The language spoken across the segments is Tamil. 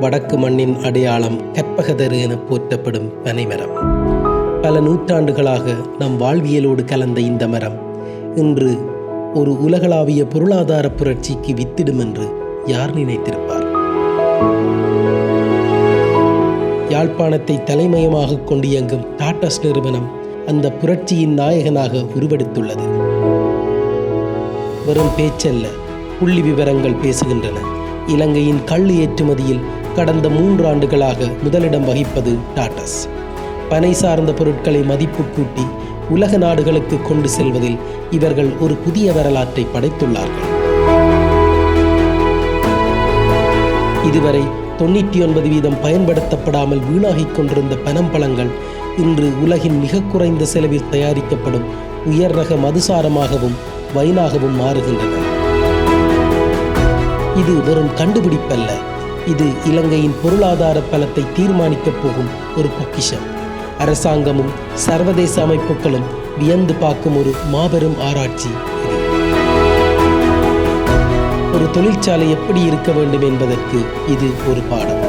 வடக்கு மண்ணின் அடையாளம் கற்பகதரு என போற்றப்படும் பனைமரம். பல நூற்றாண்டுகளாக நம் வாழ்வியலோடு கலந்த இந்த மரம் இன்று ஒரு உலகளாவிய பொருளாதார புரட்சிக்கு வித்திடும் என்று யார் நினைத்திருப்பார்? யாழ்ப்பாணத்தை தலைமையமாக கொண்டு இயங்கும் டாட்டஸ் நிறுவனம் அந்த புரட்சியின் நாயகனாக உருவெடுத்துள்ளது. வெறும் பேச்சல்ல, புள்ளி விவரங்கள் பேசுகின்றன. இலங்கையின் கள்ளு ஏற்றுமதியில் கடந்த 3 ஆண்டுகளாக முதலிடம் வகிப்பது டாட்டஸ். பனை சார்ந்த பொருட்களை மதிப்பு கூட்டி உலக நாடுகளுக்கு கொண்டு செல்வதில் இவர்கள் ஒரு புதிய வரலாற்றை படைத்துள்ளார்கள். இதுவரை 99% பயன்படுத்தப்படாமல் வீணாகிக் கொண்டிருந்த பனம்பழங்கள் இன்று உலகின் மிக குறைந்த செலவில் தயாரிக்கப்படும் உயர் ரக மதுசாரமாகவும் வைனாகவும் மாறுகின்றன. இது வெறும் கண்டுபிடிப்பல்ல, இது இலங்கையின் பொருளாதார பலத்தை தீர்மானிக்கப் போகும் ஒரு பொக்கிஷம். அரசாங்கமும் சர்வதேச அமைப்புகளும் வியந்து பார்க்கும் ஒரு மாபெரும் ஆராய்ச்சி இது. ஒரு தொழிற்சாலை எப்படி இருக்க வேண்டும் என்பதற்கு இது ஒரு பாடம்.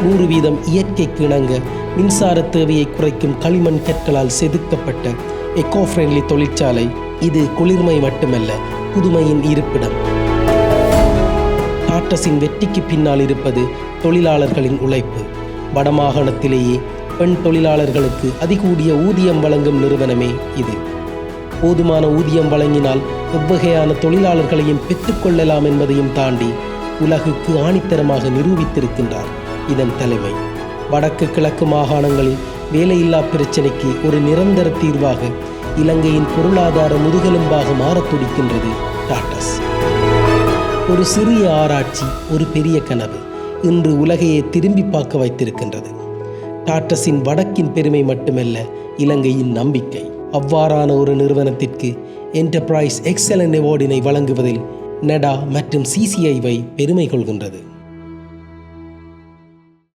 100% இயற்கைக்கு இணங்க மின்சார தேவையை குறைக்கும் களிமண் கற்களால் செதுக்கப்பட்ட எக்கோ ஃப்ரெண்ட்லி தொழிற்சாலை இது. குளிர்மை மட்டுமல்ல, புதுமையின் இருப்பிடம். டாட்டஸின் வெற்றிக்கு பின்னால் இருப்பது தொழிலாளர்களின் உழைப்பு. வடமாகாணத்திலேயே பெண் தொழிலாளர்களுக்கு அதிகூடிய ஊதியம் வழங்கும் நிறுவனமே இது. போதுமான ஊதியம் வழங்கினால் எவ்வகையான தொழிலாளர்களையும் பெற்றுக்கொள்ளலாம் என்பதையும் தாண்டி உலகுக்கு ஆணித்தரமாக நிரூபித்திருக்கின்றார் இதன் தலைமை. வடக்கு கிழக்கு மாகாணங்களில் வேலையில்லா பிரச்சினைக்கு ஒரு நிரந்தர தீர்வாக இலங்கையின் பொருளாதார முதுகெலும்பாக மாறத் துடிக்கின்றது டாட்டஸ். ஒரு சிறிய ஆராய்ச்சி, ஒரு பெரிய கனவு இன்று உலகையே திரும்பி பார்க்க வைத்திருக்கின்றது. டாட்டஸின் வடக்கின் பெருமை மட்டுமல்ல, இலங்கையின் நம்பிக்கை. அவ்வாறான ஒரு நிறுவனத்திற்கு என்டர்பிரைஸ் எக்ஸலன்ட் அவார்டினை வழங்குவதில் நெடா மற்றும் CCIவை பெருமை கொள்கின்றது.